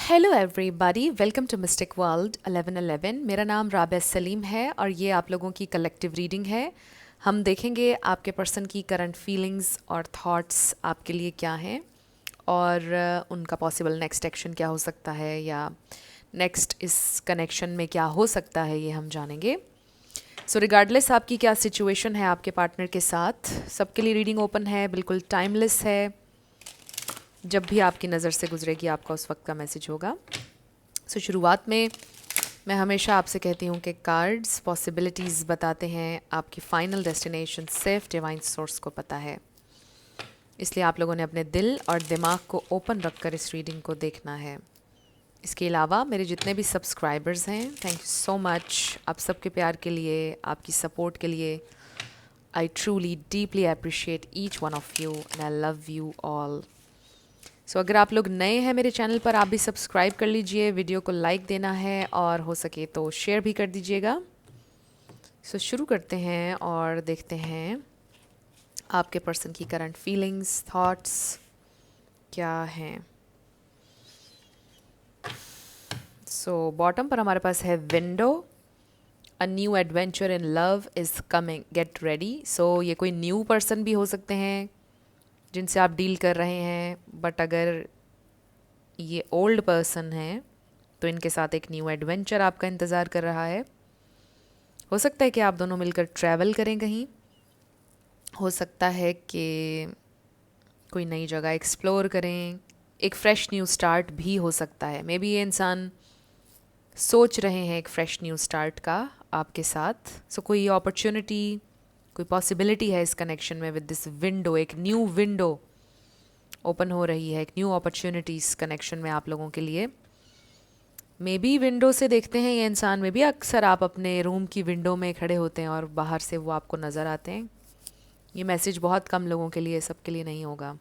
Hello everybody, welcome to mystic world 1111। मेरा नाम राबिया सलीम है और ये आप लोगों की कलेक्टिव रीडिंग है। हम देखेंगे आपके पर्सन की करंट फीलिंग्स और थॉट्स आपके लिए क्या हैं और उनका पॉसिबल नेक्स्ट एक्शन क्या हो सकता है या नेक्स्ट इस कनेक्शन में क्या हो सकता है, ये हम जानेंगे। सो रिगार्डलेस आपकी क्या सिचुएशन है आपके पार्टनर के साथ, सबके लिए रीडिंग ओपन है, बिल्कुल टाइमलेस है। जब भी आपकी नज़र से गुजरेगी आपका उस वक्त का मैसेज होगा। शुरुआत में मैं हमेशा आपसे कहती हूँ कि कार्ड्स पॉसिबिलिटीज़ बताते हैं, आपकी फ़ाइनल डेस्टिनेशन सिर्फ डिवाइन सोर्स को पता है। इसलिए आप लोगों ने अपने दिल और दिमाग को ओपन रखकर इस रीडिंग को देखना है। इसके अलावा मेरे जितने भी सब्सक्राइबर्स हैं, थैंक यू सो मच आप सबके प्यार के लिए, आपकी सपोर्ट के लिए। I truly deeply appreciate each one of you and I love you all. अगर आप लोग नए हैं मेरे चैनल पर, आप भी सब्सक्राइब कर लीजिए, वीडियो को लाइक देना है और हो सके तो शेयर भी कर दीजिएगा। शुरू करते हैं और देखते हैं आपके पर्सन की करंट फीलिंग्स, थॉट्स क्या हैं। बॉटम पर हमारे पास है window, a new adventure in love is coming, get ready. ये कोई न्यू पर्सन भी हो सकते हैं जिनसे आप डील कर रहे हैं, बट अगर ये ओल्ड पर्सन है तो इनके साथ एक न्यू एडवेंचर आपका इंतज़ार कर रहा है। हो सकता है कि आप दोनों मिलकर ट्रैवल करें कहीं, हो सकता है कि कोई नई जगह एक्सप्लोर करें, एक फ़्रेश न्यू स्टार्ट भी हो सकता है। मे बी ये इंसान सोच रहे हैं एक फ़्रेश न्यू स्टार्ट का आपके साथ। कोई अपॉर्चुनिटी, कोई पॉसिबिलिटी है इस कनेक्शन में विद दिस विंडो। एक न्यू विंडो ओपन हो रही है, एक न्यू अपॉर्चुनिटी इस कनेक्शन में आप लोगों के लिए। मे बी विंडो से देखते हैं ये इंसान, में भी अक्सर आप अपने रूम की विंडो में खड़े होते हैं और बाहर से वो आपको नज़र आते हैं। ये मैसेज बहुत कम लोगों के लिए, सबके लिए नहीं होगा।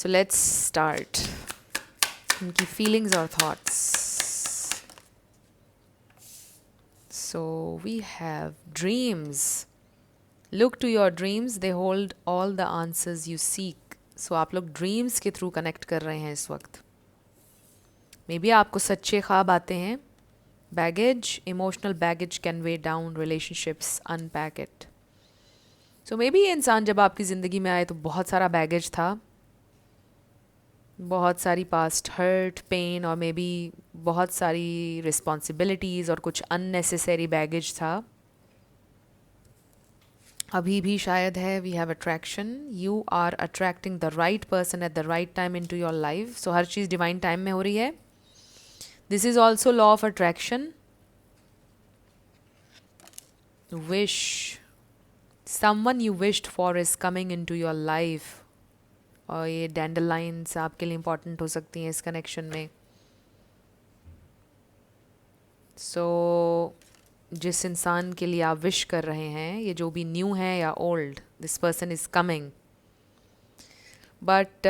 लेट्स स्टार्ट उनकी फीलिंग्स और thoughts. We have dreams, look to your dreams, they hold all the answers you seek. आप लोग ड्रीम्स के थ्रू कनेक्ट कर रहे हैं इस वक्त। मे बी आपको सच्चे ख्वाब आते हैं। Baggage, emotional baggage can way down relationships, unpack it. May be ये इंसान जब आपकी ज़िंदगी में आए तो बहुत सारा बैगेज था, बहुत सारी पास्ट हर्ट, पेन और मे बी बहुत सारी रिस्पॉन्सिबिलिटीज़ और कुछ अननेसेसरी बैगेज था। अभी भी शायद है। We have attraction, you are attracting the right person at the right time into your life. हर चीज़ डिवाइन टाइम में हो रही है। This is also law of attraction. Wish, someone you wished for is coming into your life। और ये डैंडलाइंस आपके लिए इम्पॉर्टेंट हो सकती हैं इस कनेक्शन में। जिस इंसान के लिए आप विश कर रहे हैं, ये जो भी न्यू है या old, this person is coming. But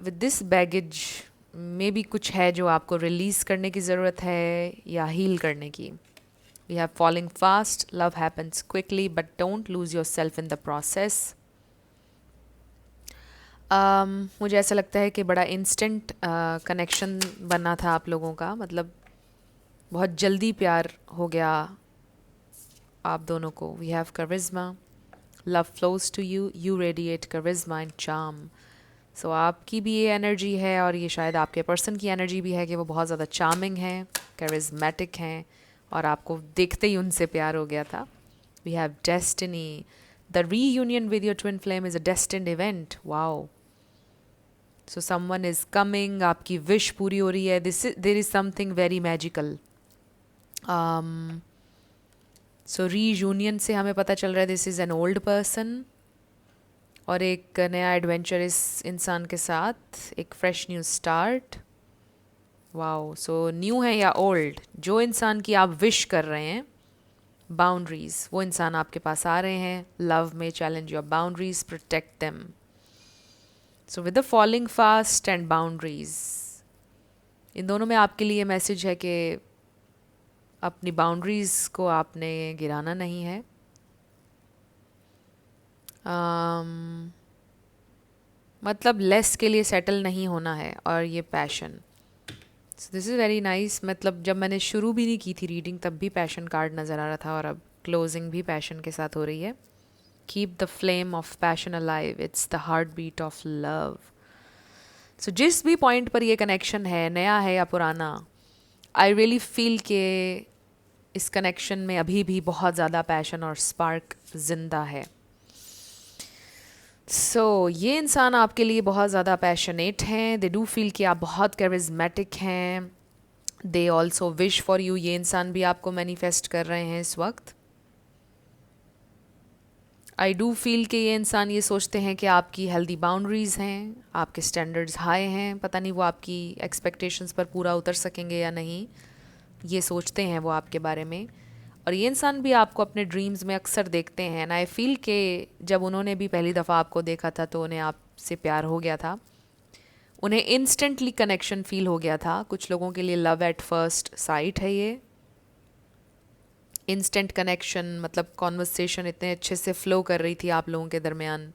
with this baggage में भी कुछ है जो आपको रिलीज़ करने की ज़रूरत है या हील करने की। We have falling fast, love happens quickly, but don't lose yourself in the process. मुझे ऐसा लगता है कि बड़ा इंस्टेंट कनेक्शन बना था आप लोगों का, मतलब बहुत जल्दी प्यार हो गया आप दोनों को। We have charisma, love flows to you, you radiate charisma and charm. आपकी भी ये एनर्जी है और ये शायद आपके पर्सन की एनर्जी भी है कि वो बहुत ज़्यादा चार्मिंग है, charismatic हैं और आपको देखते ही उनसे प्यार हो गया था। We have destiny. The reunion with your twin flame is a destined event. Wow. Someone is coming. आपकी wish पूरी हो रही है. There is something very magical. Reunion से हमें पता चल रहा है this is an old person. और एक नया एडवेंचर इस इंसान के साथ, एक fresh new start. Wow. New है या ओल्ड, जो इंसान की आप विश कर रहे हैं, बाउंड्रीज, वो इंसान आपके पास आ रहे हैं। लव में challenge your boundaries, protect them. With the falling fast and boundaries, इन दोनों में आपके लिए मैसेज है कि अपनी बाउंड्रीज को आपने गिराना नहीं है। मतलब लेस के लिए सेटल नहीं होना है। और ये passion, so this is very nice. मतलब जब मैंने शुरू भी नहीं की थी रीडिंग तब भी पैशन कार्ड नज़र आ रहा था, और अब क्लोजिंग भी पैशन के साथ हो रही है। Keep the flame of passion alive, it's the heart beat of love. So जिस भी पॉइंट पर ये कनेक्शन है, नया है या पुराना, आई रियली फील के इस कनेक्शन में अभी भी बहुत ज़्यादा पैशन और स्पार्क जिंदा है। ये इंसान आपके लिए बहुत ज़्यादा पैशनेट हैं, दे डू फील कि आप बहुत कैरिज्मेटिक हैं, they also wish for you. ये इंसान भी आपको मैनिफेस्ट कर रहे हैं इस वक्त। आई डू फील कि ये इंसान ये सोचते हैं कि आपकी हेल्दी बाउंड्रीज़ हैं, आपके स्टैंडर्ड्स हाई हैं, पता नहीं वो आपकी एक्सपेक्टेशंस पर पूरा उतर सकेंगे या नहीं, ये सोचते हैं वो आपके बारे में। और ये इंसान भी आपको अपने ड्रीम्स में अक्सर देखते हैं, एंड आई फील कि जब उन्होंने भी पहली दफ़ा आपको देखा था तो उन्हें आपसे प्यार हो गया था, उन्हें इंस्टेंटली कनेक्शन फील हो गया था। कुछ लोगों के लिए लव एट फर्स्ट साइट है ये, इंस्टेंट कनेक्शन, मतलब कॉन्वर्सेशन इतने अच्छे से फ़्लो कर रही थी आप लोगों के दरमियान,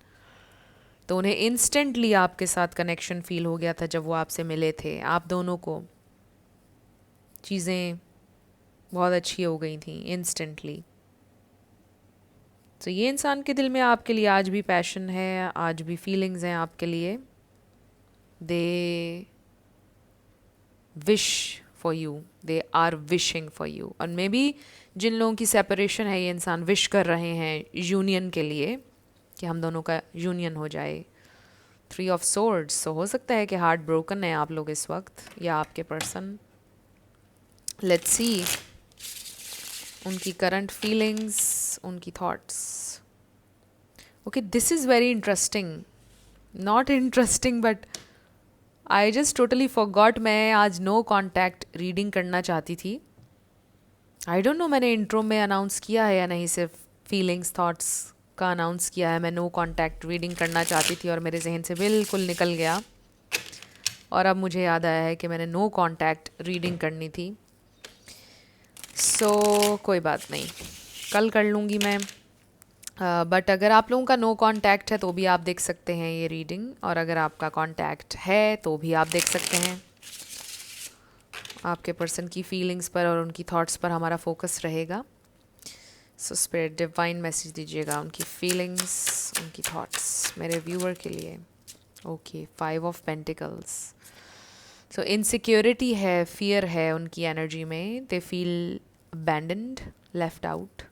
तो उन्हें इंस्टेंटली आपके साथ कनेक्शन फील हो गया था जब वो आपसे मिले थे। आप दोनों को चीज़ें बहुत अच्छी हो गई थी इंस्टेंटली। तो ये इंसान के दिल में आपके लिए आज भी पैशन है, आज भी फीलिंग्स हैं आपके लिए। They wish for you, they are wishing for you. और मे बी जिन लोगों की सेपरेशन है, ये इंसान विश कर रहे हैं यूनियन के लिए, कि हम दोनों का यूनियन हो जाए। 3 ऑफ सोर्ड्स, तो हो सकता है कि हार्ट ब्रोकन है आप लोग इस वक्त, या आपके पर्सन। लेट्स सी उनकी करंट फीलिंग्स, उनकी thoughts. Okay, this is very interesting, not interesting but I just totally forgot. मैं आज नो कॉन्टैक्ट रीडिंग करना चाहती थी। आई डोंट नो मैंने इंट्रो में अनाउंस किया है या नहीं, सिर्फ फीलिंग्स थॉट्स का अनाउंस किया है। मैं नो कॉन्टैक्ट रीडिंग करना चाहती थी और मेरे जहन से बिल्कुल निकल गया, और अब मुझे याद आया है कि मैंने नो कॉन्टैक्ट रीडिंग करनी थी। कोई बात नहीं, कल कर लूँगी मैं। बट अगर आप लोगों का नो कांटेक्ट है तो भी आप देख सकते हैं ये रीडिंग, और अगर आपका कांटेक्ट है तो भी आप देख सकते हैं। आपके पर्सन की फीलिंग्स पर और उनकी थॉट्स पर हमारा फोकस रहेगा। स्पिरिट डिवाइन मैसेज दीजिएगा, उनकी फीलिंग्स, उनकी थॉट्स मेरे व्यूअर के लिए। Okay, 5 of pentacles. इनसिक्योरिटी है, फियर है उनकी एनर्जी में। They feel abandoned, left out.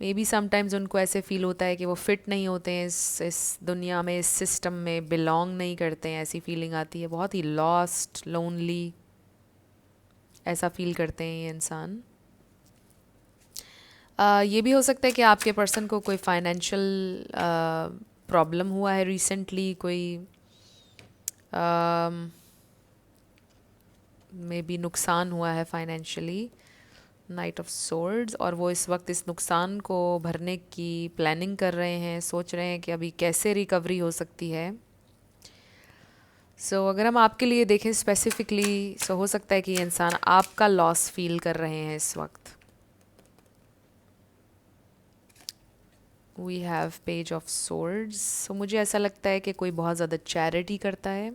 May be sometimes उनको ऐसे फील होता है कि वो फिट नहीं होते हैं इस दुनिया में, इस सिस्टम में बिलोंग नहीं करते हैं, ऐसी फीलिंग आती है। बहुत ही लॉस्ट, लोनली ऐसा फील करते हैं ये इंसान। ये भी हो सकता है कि आपके पर्सन को कोई फाइनेंशियल प्रॉब्लम हुआ है रिसेंटली, कोई मे बी नुकसान हुआ है फाइनेंशियली, नाइट ऑफ सोर्ड्स, और वो इस वक्त इस नुकसान को भरने की प्लानिंग कर रहे हैं, सोच रहे हैं कि अभी कैसे रिकवरी हो सकती है। अगर हम आपके लिए देखें स्पेसिफिकली, हो सकता है कि ये इंसान आपका लॉस फील कर रहे हैं इस वक्त। We have page of swords. मुझे ऐसा लगता है कि कोई बहुत ज़्यादा चैरिटी करता है,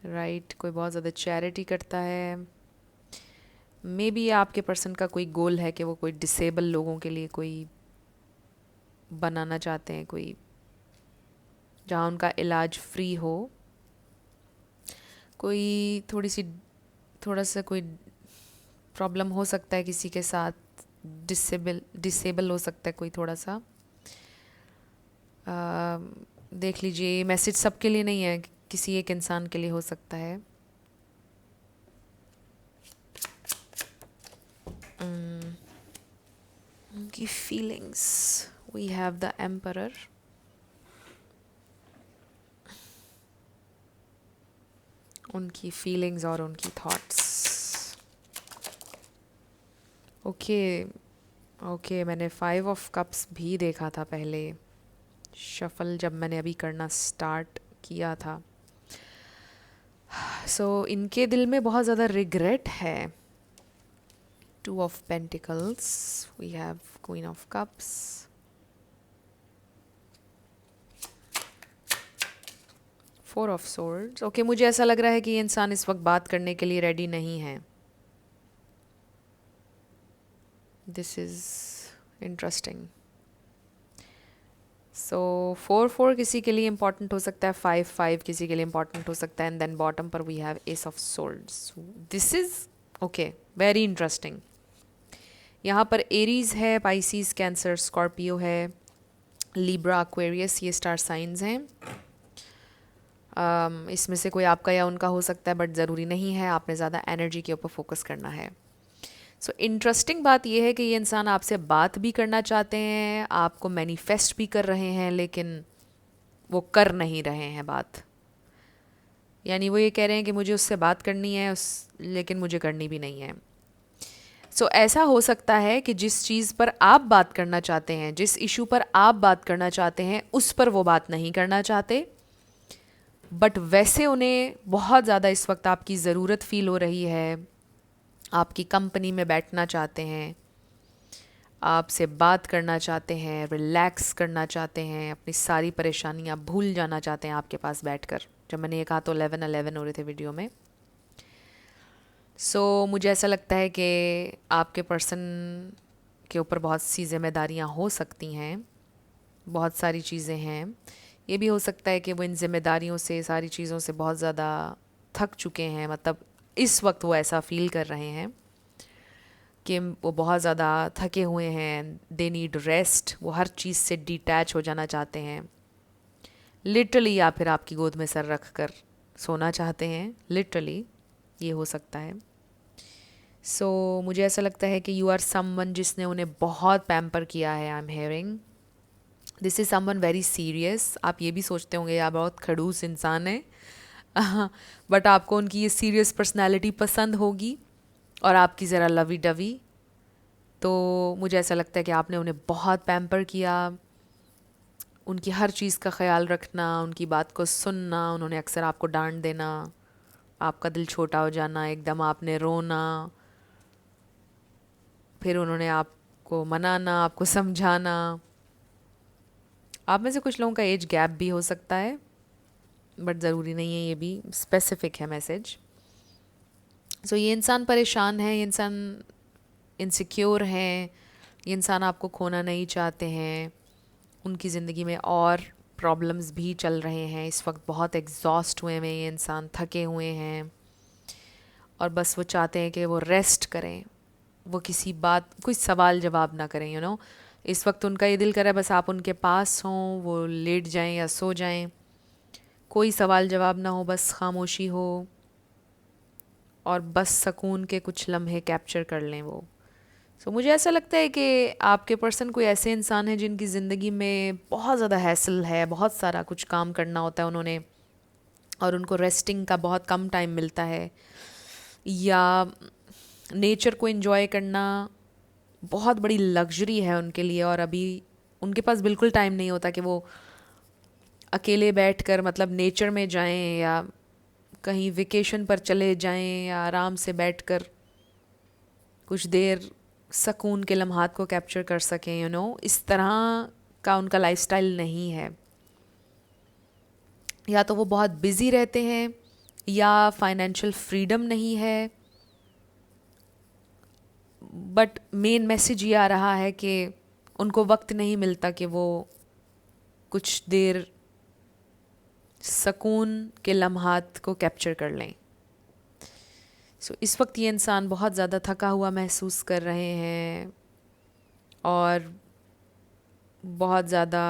राइट कोई बहुत ज़्यादा चैरिटी करता है। मे बी आपके पर्सन का कोई गोल है कि वो कोई डिसेबल लोगों के लिए कोई बनाना चाहते हैं, कोई जहाँ उनका इलाज फ्री हो, कोई थोड़ा सा कोई प्रॉब्लम हो सकता है किसी के साथ, डिसेबल हो सकता है कोई थोड़ा सा। देख लीजिए, ये मैसेज सबके लिए नहीं है, किसी एक इंसान के लिए हो सकता है। उनकी feelings, we have the emperor. उनकी फीलिंग्स और उनकी थॉट्स। ओके, मैंने 5 ऑफ कप्स भी देखा था पहले शफल, जब मैंने अभी करना स्टार्ट किया था। इनके दिल में बहुत ज़्यादा रिग्रेट है। 2 of pentacles, we have queen of cups, 4 of swords. Okay, मुझे ऐसा लग रहा है कि ये इंसान इस वक्त बात करने के लिए रेडी नहीं है। This is interesting. सो 4 किसी के लिए इंपॉर्टेंट हो सकता है, 5 किसी के लिए इंपॉर्टेंट हो सकता है, एंड देन बॉटम पर we have ace of swords. This is okay, very interesting. यहाँ पर एरीज है, पाइसिस, कैंसर, स्कॉर्पियो है, लिब्रा, एक्वेरियस, ये स्टार साइंस हैं। इसमें से कोई आपका या उनका हो सकता है, बट ज़रूरी नहीं है। आपने ज़्यादा एनर्जी के ऊपर फोकस करना है। सो इंटरेस्टिंग बात यह है कि ये इंसान आपसे बात भी करना चाहते हैं, आपको मैनिफेस्ट भी कर रहे हैं, लेकिन वो कर नहीं रहे हैं बात। यानी वो ये कह रहे हैं कि मुझे उससे बात करनी है लेकिन मुझे करनी भी नहीं है। सो ऐसा हो सकता है कि जिस चीज़ पर आप बात करना चाहते हैं, जिस इशू पर आप बात करना चाहते हैं, उस पर वो बात नहीं करना चाहते, बट वैसे उन्हें बहुत ज़्यादा इस वक्त आपकी ज़रूरत फ़ील हो रही है। आपकी कंपनी में बैठना चाहते हैं, आपसे बात करना चाहते हैं, रिलैक्स करना चाहते हैं, अपनी सारी परेशानियां भूल जाना चाहते हैं आपके पास बैठकर। जब मैंने ये कहा तो 11-11 हो रहे थे वीडियो में। सो मुझे ऐसा लगता है कि आपके पर्सन के ऊपर बहुत सी जिम्मेदारियां हो सकती हैं, बहुत सारी चीज़ें हैं। ये भी हो सकता है कि वो इन जिम्मेदारियों से, सारी चीज़ों से बहुत ज़्यादा थक चुके हैं। मतलब इस वक्त वो ऐसा फील कर रहे हैं कि वो बहुत ज़्यादा थके हुए हैं, दे नीड रेस्ट। वो हर चीज़ से डिटैच हो जाना चाहते हैं, लिटरली, या फिर आपकी गोद में सर रख कर सोना चाहते हैं, लिटरली, ये हो सकता है। सो मुझे ऐसा लगता है कि यू आर समवन जिसने उन्हें बहुत पैम्पर किया है। I am hearing this is someone very serious. आप ये भी सोचते होंगे यार बहुत खड़ूस इंसान है, बट आपको उनकी ये सीरियस पर्सनैलिटी पसंद होगी और आपकी ज़रा लवी डवी। तो मुझे ऐसा लगता है कि आपने उन्हें बहुत पैम्पर किया, उनकी हर चीज़ का ख्याल रखना, उनकी बात को सुनना। उन्होंने अक्सर आपको डांट देना, आपका दिल छोटा हो जाना, एकदम आपने रोना, फिर उन्होंने आपको मनाना, आपको समझाना। आप में से कुछ लोगों का एज गैप भी हो सकता है, बट ज़रूरी नहीं है, ये भी स्पेसिफिक है मैसेज। सो ये इंसान परेशान है, ये इंसान इनसिक्योर हैं, ये इंसान आपको खोना नहीं चाहते हैं। उनकी ज़िंदगी में और प्रॉब्लम्स भी चल रहे हैं इस वक्त, बहुत एग्जॉस्ट हुए हैं ये इंसान, थके हुए हैं, और बस वो चाहते हैं कि वो रेस्ट करें, वो किसी बात, कोई सवाल जवाब ना करें। इस वक्त उनका ये दिल करे बस आप उनके पास हों, वो लेट जाएं या सो जाएं, कोई सवाल जवाब ना हो, बस खामोशी हो, और बस सुकून के कुछ लम्हे कैप्चर कर लें वो। सो मुझे ऐसा लगता है कि आपके पर्सन कोई ऐसे इंसान है जिनकी ज़िंदगी में बहुत ज़्यादा हैसल है, बहुत सारा कुछ काम करना होता है उन्होंने, और उनको रेस्टिंग का बहुत कम टाइम मिलता है, या नेचर को एंजॉय करना बहुत बड़ी लग्जरी है उनके लिए, और अभी उनके पास बिल्कुल टाइम नहीं होता कि वो अकेले बैठकर मतलब नेचर में जाएं, या कहीं वेकेशन पर चले जाएं, या आराम से बैठकर कुछ देर सुकून के लम्हात को कैप्चर कर सकें। इस तरह का उनका लाइफस्टाइल नहीं है। या तो वो बहुत बिजी रहते हैं, या फाइनेंशियल फ्रीडम नहीं है, बट मेन मैसेज ये आ रहा है कि उनको वक्त नहीं मिलता कि वो कुछ देर सुकून के लम्हात को कैप्चर कर लें। सो इस वक्त ये इंसान बहुत ज़्यादा थका हुआ महसूस कर रहे हैं, और बहुत ज़्यादा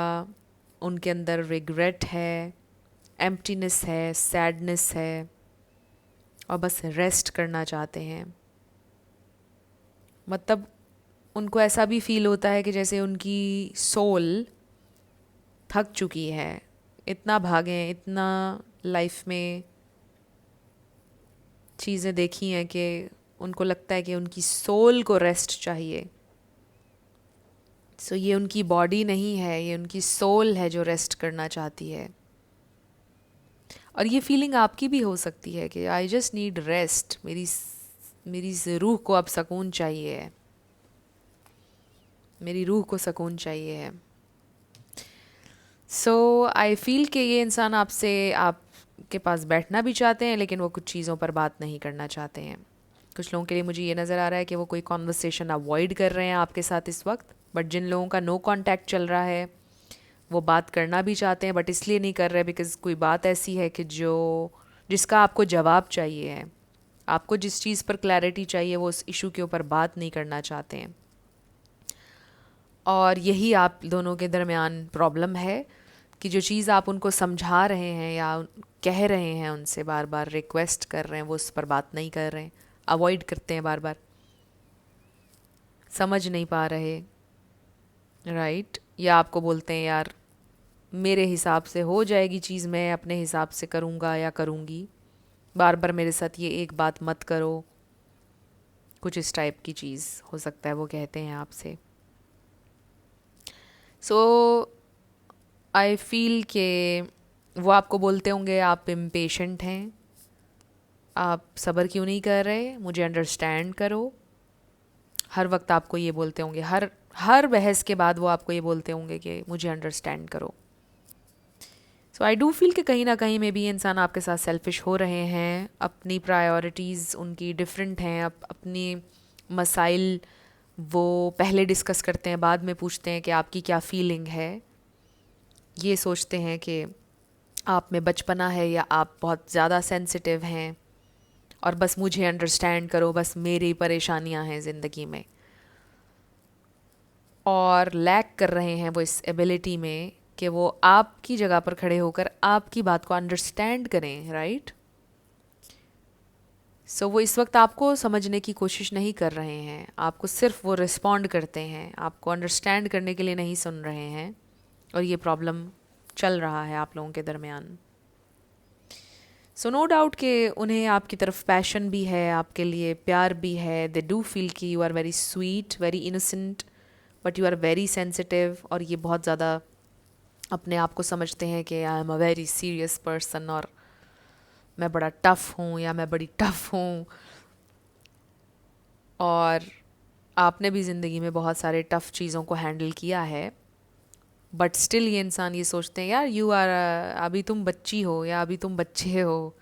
उनके अंदर रिग्रेट है, एम्प्टीनेस है, सैडनेस है, और बस रेस्ट करना चाहते हैं। मतलब उनको ऐसा भी फील होता है कि जैसे उनकी सोल थक चुकी है, इतना भागे, इतना लाइफ में चीज़ें देखी हैं कि उनको लगता है कि उनकी सोल को रेस्ट चाहिए। सो ये उनकी बॉडी नहीं है, ये उनकी सोल है जो रेस्ट करना चाहती है। और ये फीलिंग आपकी भी हो सकती है कि आई जस्ट नीड रेस्ट, मेरी रूह को अब सुकून चाहिए है, मेरी रूह को सुकून चाहिए है। सो आई फील कि ये इंसान आपसे, आप के पास बैठना भी चाहते हैं, लेकिन वो कुछ चीज़ों पर बात नहीं करना चाहते हैं। कुछ लोगों के लिए मुझे ये नज़र आ रहा है कि वो कोई कॉन्वर्सेशन अवॉइड कर रहे हैं आपके साथ इस वक्त, बट जिन लोगों का नो कांटेक्ट चल रहा है वो बात करना भी चाहते हैं, बट इसलिए नहीं कर रहे बिकॉज़ कोई बात ऐसी है कि जिसका आपको जवाब चाहिए है, आपको जिस चीज़ पर क्लैरिटी चाहिए वो उस इशू के ऊपर बात नहीं करना चाहते हैं। और यही आप दोनों के दरमियान प्रॉब्लम है कि जो चीज़ आप उनको समझा रहे हैं या कह रहे हैं, उनसे बार बार रिक्वेस्ट कर रहे हैं, वो उस पर बात नहीं कर रहे हैं, अवॉइड करते हैं, बार बार समझ नहीं पा रहे, राइट। या आपको बोलते हैं यार मेरे हिसाब से हो जाएगी चीज़, मैं अपने हिसाब से करूँगा या करूँगी, बार बार मेरे साथ ये एक बात मत करो, कुछ इस टाइप की चीज़ हो सकता है वो कहते हैं आपसे। सो आई फील के वो आपको बोलते होंगे आप इम्पेशेंट हैं, आप सब्र क्यों नहीं कर रहे, मुझे अंडरस्टैंड करो। हर वक्त आपको ये बोलते होंगे, हर हर बहस के बाद वो आपको ये बोलते होंगे कि मुझे अंडरस्टैंड करो। सो आई डू फील कि कहीं ना कहीं में भी इंसान आपके साथ सेल्फिश हो रहे हैं, अपनी प्रायोरिटीज़ उनकी डिफरेंट हैं, अपनी मसाइल वो पहले डिस्कस करते हैं, बाद में पूछते हैं कि आपकी क्या फीलिंग है। ये सोचते हैं कि आप में बचपना है या आप बहुत ज़्यादा सेंसिटिव हैं और बस मुझे अंडरस्टैंड करो, बस मेरी परेशानियां हैं ज़िंदगी में। और लैक कर रहे हैं वो इस एबिलिटी में कि वो आपकी जगह पर खड़े होकर आपकी बात को अंडरस्टैंड करें, राइट। सो वो इस वक्त आपको समझने की कोशिश नहीं कर रहे हैं, आपको सिर्फ वो रिस्पॉन्ड करते हैं, आपको अंडरस्टैंड करने के लिए नहीं सुन रहे हैं। और ये प्रॉब्लम चल रहा है आप लोगों के दरमियान। सो नो डाउट कि उन्हें आपकी तरफ पैशन भी है, आपके लिए प्यार भी है। दे डू फील कि you are very sweet, very innocent, but you are very sensitive. और ये बहुत ज़्यादा अपने आप को समझते हैं कि I am a very serious person, और मैं बड़ा टफ़ हूँ या मैं बड़ी टफ़ हूँ। और आपने भी ज़िंदगी में बहुत सारे टफ़ चीज़ों को हैंडल किया है, बट स्टिल ये इंसान ये सोचते हैं यार यू आर, अभी तुम बच्ची हो या अभी तुम बच्चे हो,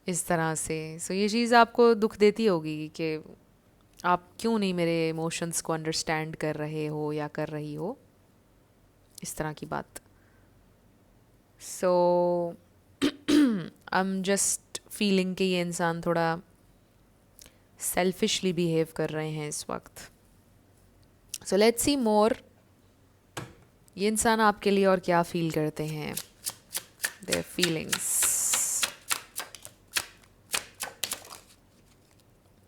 इस तरह से। सो ये चीज़ आपको दुख देती होगी कि आप क्यों नहीं मेरे इमोशंस को अंडरस्टैंड कर रहे हो या कर रही हो, इस तरह की बात। सो आई एम जस्ट फीलिंग कि ये इंसान थोड़ा सेल्फिशली बिहेव कर रहे हैं इस वक्त। सो लेट्स सी मोर, ये इंसान आपके लिए और क्या फील करते हैं, देयर फीलिंग्स।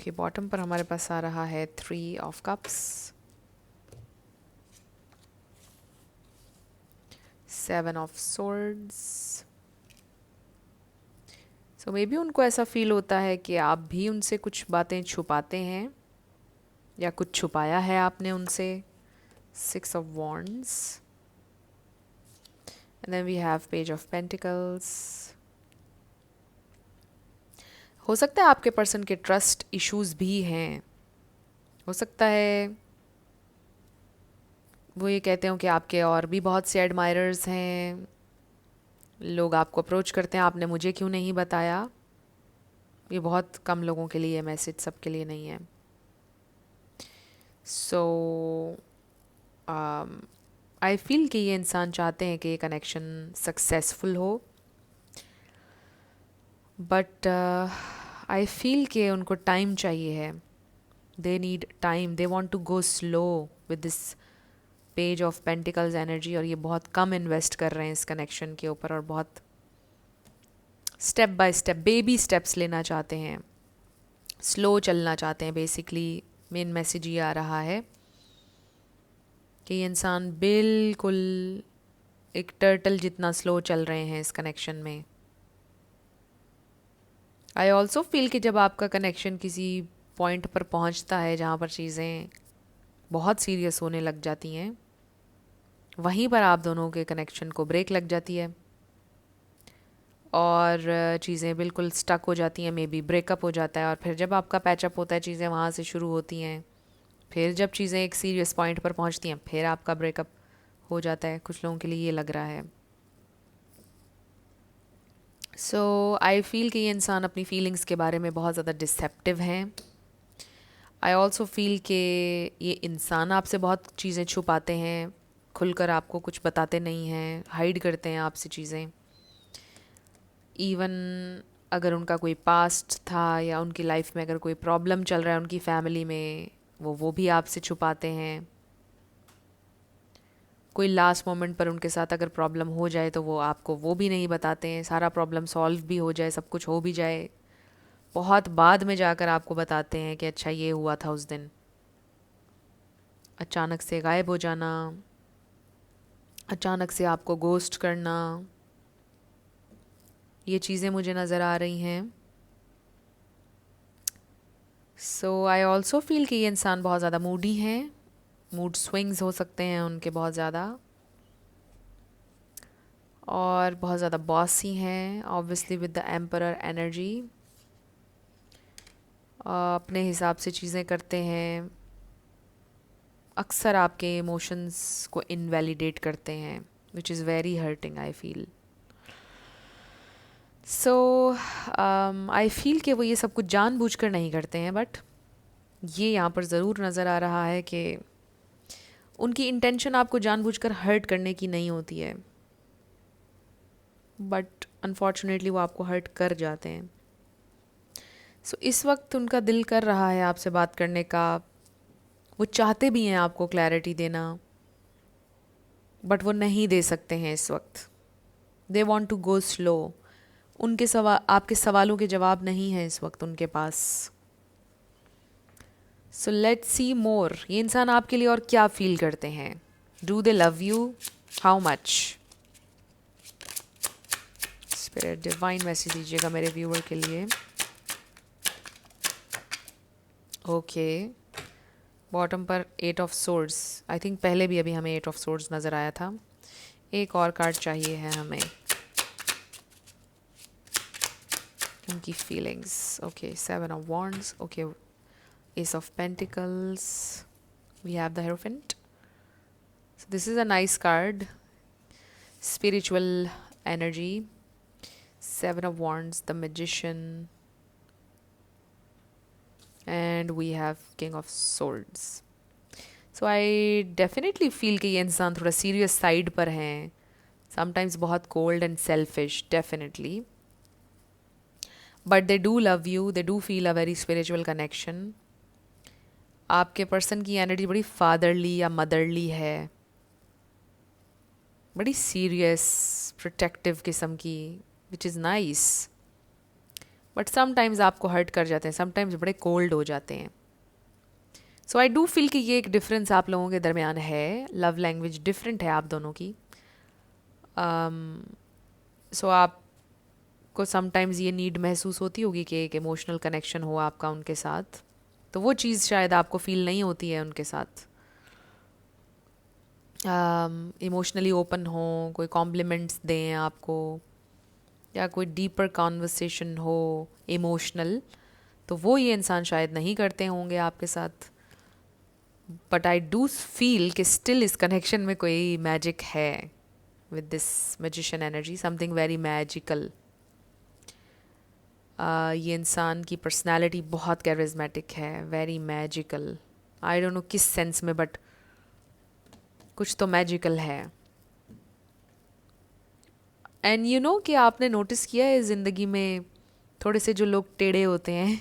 के बॉटम पर हमारे पास आ रहा है 3 of cups, 7 of swords. So may be उनको ऐसा फील होता है कि आप भी उनसे कुछ बातें छुपाते हैं या कुछ छुपाया है आपने उनसे। 6 of wands, and then we have page of pentacles. हो सकता है आपके पर्सन के ट्रस्ट इश्यूज भी हैं, हो सकता है वो ये कहते हो कि आपके और भी बहुत से एडमायरर्स हैं, लोग आपको अप्रोच करते हैं, आपने मुझे क्यों नहीं बताया। ये बहुत कम लोगों के लिए मैसेज, सबके लिए नहीं है। सो आई फील कि ये इंसान चाहते हैं कि ये कनेक्शन सक्सेसफुल हो, बट आई फील कि उनको टाइम चाहिए है, they need time, they want to go slow with this page of pentacles energy. और ये बहुत कम इन्वेस्ट कर रहे हैं इस कनेक्शन के ऊपर, और बहुत step by step baby steps लेना चाहते हैं, स्लो चलना चाहते हैं। बेसिकली मेन मैसेज ये आ रहा है कि ये इंसान बिल्कुल एक टर्टल जितना स्लो चल रहे हैं इस कनेक्शन में। आई ऑल्सो फील कि जब आपका कनेक्शन किसी पॉइंट पर पहुंचता है जहाँ पर चीज़ें बहुत सीरियस होने लग जाती हैं, वहीं पर आप दोनों के कनेक्शन को ब्रेक लग जाती है और चीज़ें बिल्कुल स्टक हो जाती हैं, मे बी ब्रेकअप हो जाता है। और फिर जब आपका पैचअप होता है चीज़ें वहाँ से शुरू होती हैं, फिर जब चीज़ें एक सीरियस पॉइंट पर पहुँचती हैं फिर आपका ब्रेकअप हो जाता है। कुछ लोगों के लिए ये लग रहा है। सो आई फील कि ये इंसान अपनी फीलिंग्स के बारे में बहुत ज़्यादा डिसेप्टिव हैं. आई ऑल्सो फील कि ये इंसान आपसे बहुत चीज़ें छुपाते हैं, खुलकर आपको कुछ बताते नहीं हैं, हाइड करते हैं आपसे चीज़ें. इवन अगर उनका कोई पास्ट था या उनकी लाइफ में अगर कोई प्रॉब्लम चल रहा है उनकी फैमिली में, वो भी आपसे छुपाते हैं. कोई लास्ट मोमेंट पर उनके साथ अगर प्रॉब्लम हो जाए तो वो आपको वो भी नहीं बताते हैं. सारा प्रॉब्लम सॉल्व भी हो जाए, सब कुछ हो भी जाए, बहुत बाद में जाकर आपको बताते हैं कि अच्छा ये हुआ था उस दिन. अचानक से गायब हो जाना, अचानक से आपको गोस्ट करना, ये चीज़ें मुझे नज़र आ रही हैं. सो आई ऑल्सो फील कि ये इंसान बहुत ज़्यादा मूडी हैं. मूड स्विंग्स हो सकते हैं उनके बहुत ज़्यादा, और बहुत ज़्यादा बॉसी हैं, obviously with the emperor energy. अपने हिसाब से चीज़ें करते हैं, अक्सर आपके इमोशंस को इनवैलिडेट करते हैं, which is very hurting I feel. So I feel कि वो ये सब कुछ जानबूझकर नहीं करते हैं, बट ये यहाँ पर ज़रूर नज़र आ रहा है कि उनकी इंटेंशन आपको जानबूझकर हर्ट करने की नहीं होती है, बट अनफॉर्चुनेटली वो आपको हर्ट कर जाते हैं. सो इस वक्त उनका दिल कर रहा है आपसे बात करने का, वो चाहते भी हैं आपको क्लैरिटी देना, बट वो नहीं दे सकते हैं इस वक्त. They want to go slow. उनके आपके सवालों के जवाब नहीं हैं इस वक्त उनके पास. सो लेट्स सी मोर, ये इंसान आपके लिए और क्या फील करते हैं. Do they love you, how much. Spirit divine message दीजिएगा मेरे व्यूअर के लिए. ओके, बॉटम पर 8 ऑफ सोर्ड्स. आई थिंक पहले भी अभी हमें 8 ऑफ सोर्ड्स नज़र आया था. एक और कार्ड चाहिए है हमें उनकी feelings. Okay, 7 of wands. Okay, Ace of Pentacles. We have the Hierophant. So this is a nice card. Spiritual energy. 7 of Wands, the Magician. And we have King of Swords. So I definitely feel कि ये इंसान थोड़ा serious side पर हैं. Sometimes बहुत cold and selfish, definitely. But they do love you. They do feel a very spiritual connection. आपके person की energy बड़ी फादरली या मदरली है, बड़ी सीरियस प्रोटेक्टिव किस्म की, which is nice. But sometimes आपको हर्ट कर जाते हैं, समटाइम्स बड़े कोल्ड हो जाते हैं. सो आई डू फील कि ये एक डिफरेंस आप लोगों के दरमियान है. लव लैंग्वेज डिफरेंट है आप दोनों की. सो आपको समटाइम्स ये नीड महसूस होती होगी कि एक इमोशनल कनेक्शन हो आपका उनके साथ, तो वो चीज़ शायद आपको फील नहीं होती है उनके साथ. इमोशनली ओपन हो, कोई कॉम्प्लीमेंट्स दें आपको, या कोई डीपर कॉन्वर्सेशन हो इमोशनल, तो वो ये इंसान शायद नहीं करते होंगे आपके साथ. बट आई डू फील कि स्टिल इस कनेक्शन में कोई मैजिक है with this magician energy, something very magical. ये इंसान की पर्सनालिटी बहुत कैरिज्मेटिक है, very magical. I don't know किस सेंस में, बट कुछ तो मैजिकल है. एंड यू नो कि आपने नोटिस किया है ज़िंदगी में थोड़े से जो लोग टेढ़े होते हैं,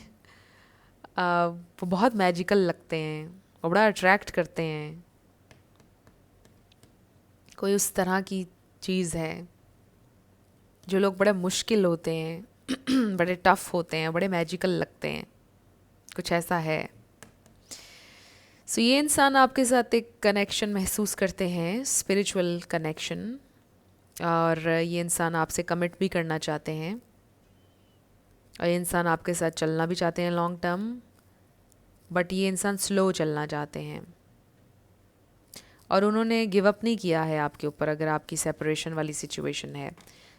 वो बहुत मैजिकल लगते हैं, वो बड़ा अट्रैक्ट करते हैं. कोई उस तरह की चीज़ है. जो लोग बड़े मुश्किल होते हैं, बड़े टफ होते हैं, बड़े मैजिकल लगते हैं, कुछ ऐसा है. सो ये इंसान आपके साथ एक कनेक्शन महसूस करते हैं, स्पिरिचुअल कनेक्शन, और ये इंसान आपसे कमिट भी करना चाहते हैं, और ये इंसान आपके साथ चलना भी चाहते हैं लॉन्ग टर्म, बट ये इंसान स्लो चलना चाहते हैं. और उन्होंने गिव अप नहीं किया है आपके ऊपर अगर आपकी सेपरेशन वाली सिचुएशन है.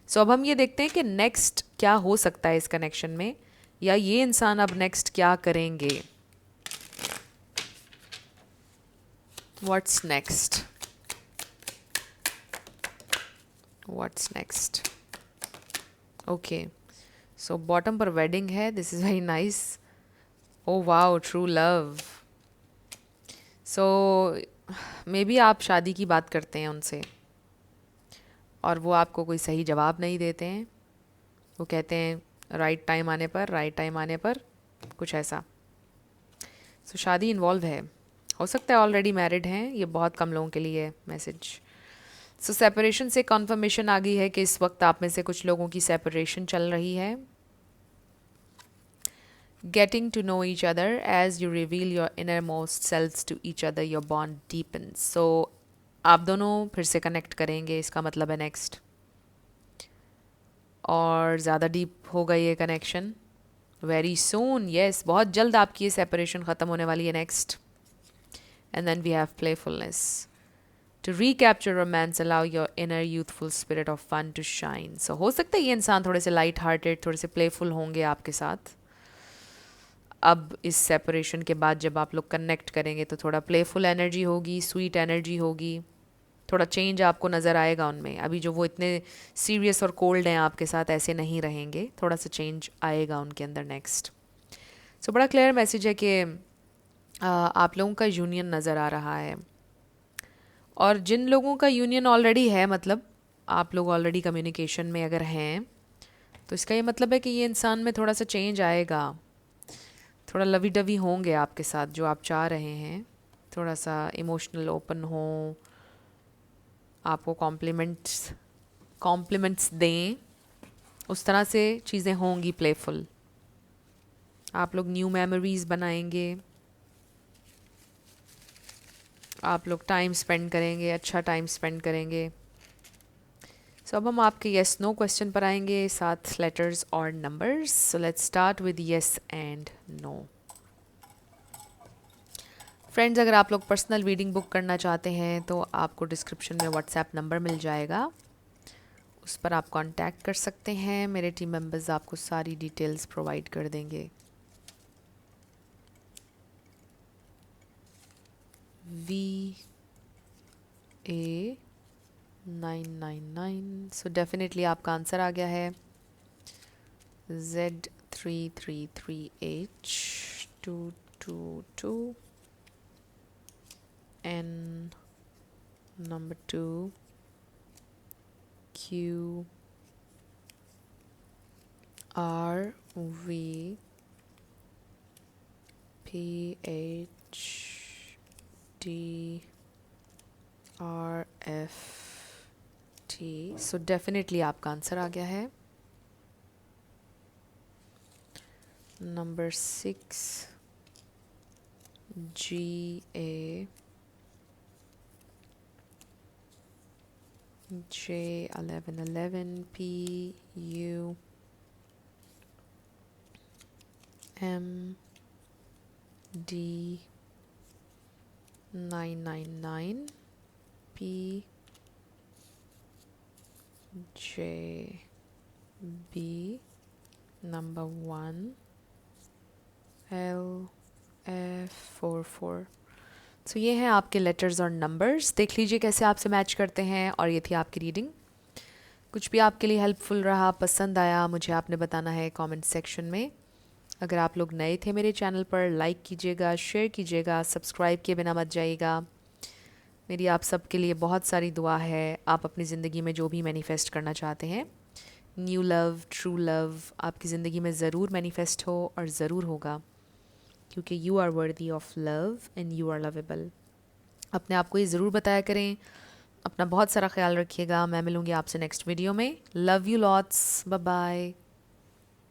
सो अब हम ये देखते हैं कि नेक्स्ट क्या हो सकता है इस कनेक्शन में, या ये इंसान अब नेक्स्ट क्या करेंगे. What's next, what's next. Okay, so bottom पर वेडिंग है, this is very nice. Oh wow, true love. So may be आप शादी की बात करते हैं उनसे और वो आपको कोई सही जवाब नहीं देते हैं। वो कहते हैं राइट टाइम आने पर, राइट टाइम आने पर, कुछ ऐसा। सो शादी इन्वॉल्व है, हो सकता है ऑलरेडी मैरिड हैं, ये बहुत कम लोगों के लिए मैसेज। सो सेपरेशन से कॉन्फर्मेशन आ गई है कि इस वक्त आप में से कुछ लोगों की सेपरेशन चल रही है। Getting to know each other as you reveal your innermost selves to each other, your bond deepens. So आप दोनों फिर से कनेक्ट करेंगे, इसका मतलब है नेक्स्ट, और ज़्यादा डीप होगा ये कनेक्शन वेरी सून। यस, बहुत जल्द आपकी ये सेपरेशन ख़त्म होने वाली है next. And then we have playfulness to recapture romance, allow your inner youthful spirit of fun to shine. So हो सकता है ये इंसान थोड़े से लाइट हार्टेड, थोड़े से प्लेफुल होंगे आपके साथ। अब इस सेपरेशन के बाद जब आप लोग कनेक्ट करेंगे तो थोड़ा प्लेफुल एनर्जी होगी, स्वीट एनर्जी होगी, थोड़ा चेंज आपको नज़र आएगा उनमें। अभी जो वो इतने सीरियस और कोल्ड हैं आपके साथ, ऐसे नहीं रहेंगे, थोड़ा सा चेंज आएगा उनके अंदर नेक्स्ट। सो बड़ा क्लियर मैसेज है कि आप लोगों का यूनियन नज़र आ रहा है। और जिन लोगों का यूनियन ऑलरेडी है, मतलब आप लोग ऑलरेडी कम्युनिकेशन में अगर हैं, तो इसका ये मतलब है कि ये इंसान में थोड़ा सा चेंज आएगा, थोड़ा लवी डवी होंगे आपके साथ जो आप चाह रहे हैं, थोड़ा सा इमोशनल ओपन हो, आपको कॉम्प्लीमेंट्स दें, उस तरह से चीज़ें होंगी प्लेफुल। आप लोग न्यू मेमोरीज़ बनाएंगे, आप लोग टाइम स्पेंड करेंगे, अच्छा टाइम स्पेंड करेंगे। सो अब हम आपके येस नो क्वेश्चन पर आएंगे, 7 लेटर्स और numbers. So let's start with yes and no. Friends, अगर आप लोग पर्सनल रीडिंग बुक करना चाहते हैं तो आपको डिस्क्रिप्शन में व्हाट्सएप नंबर मिल जाएगा, उस पर आप कांटेक्ट कर सकते हैं। मेरे टीम मेंबर्स आपको सारी डिटेल्स प्रोवाइड कर देंगे। VA999, सो डेफिनेटली आपका आंसर आ गया है। Z333H222 N number 2 QRVPHDRFT। So definitely आपका आंसर आ गया है। Number 6 GA J1111 PU MD999 PJB number 1 LF44। सो ये हैं आपके लेटर्स और नंबर्स, देख लीजिए कैसे आपसे मैच करते हैं। और ये थी आपकी रीडिंग। कुछ भी आपके लिए हेल्पफुल रहा, पसंद आया, मुझे आपने बताना है कमेंट सेक्शन में। अगर आप लोग नए थे मेरे चैनल पर, लाइक कीजिएगा, शेयर कीजिएगा, सब्सक्राइब किए बिना मत जाइएगा। मेरी आप सबके लिए बहुत सारी दुआ है। आप अपनी ज़िंदगी में जो भी मैनिफेस्ट करना चाहते हैं, न्यू लव, ट्रू लव, आपकी ज़िंदगी में ज़रूर मैनिफेस्ट हो और ज़रूर होगा, क्योंकि you are worthy of love and you are lovable. अपने आप को ये ज़रूर बताया करें। अपना बहुत सारा ख्याल रखिएगा। मैं मिलूँगी आपसे नेक्स्ट वीडियो में। Love you lots, bye bye.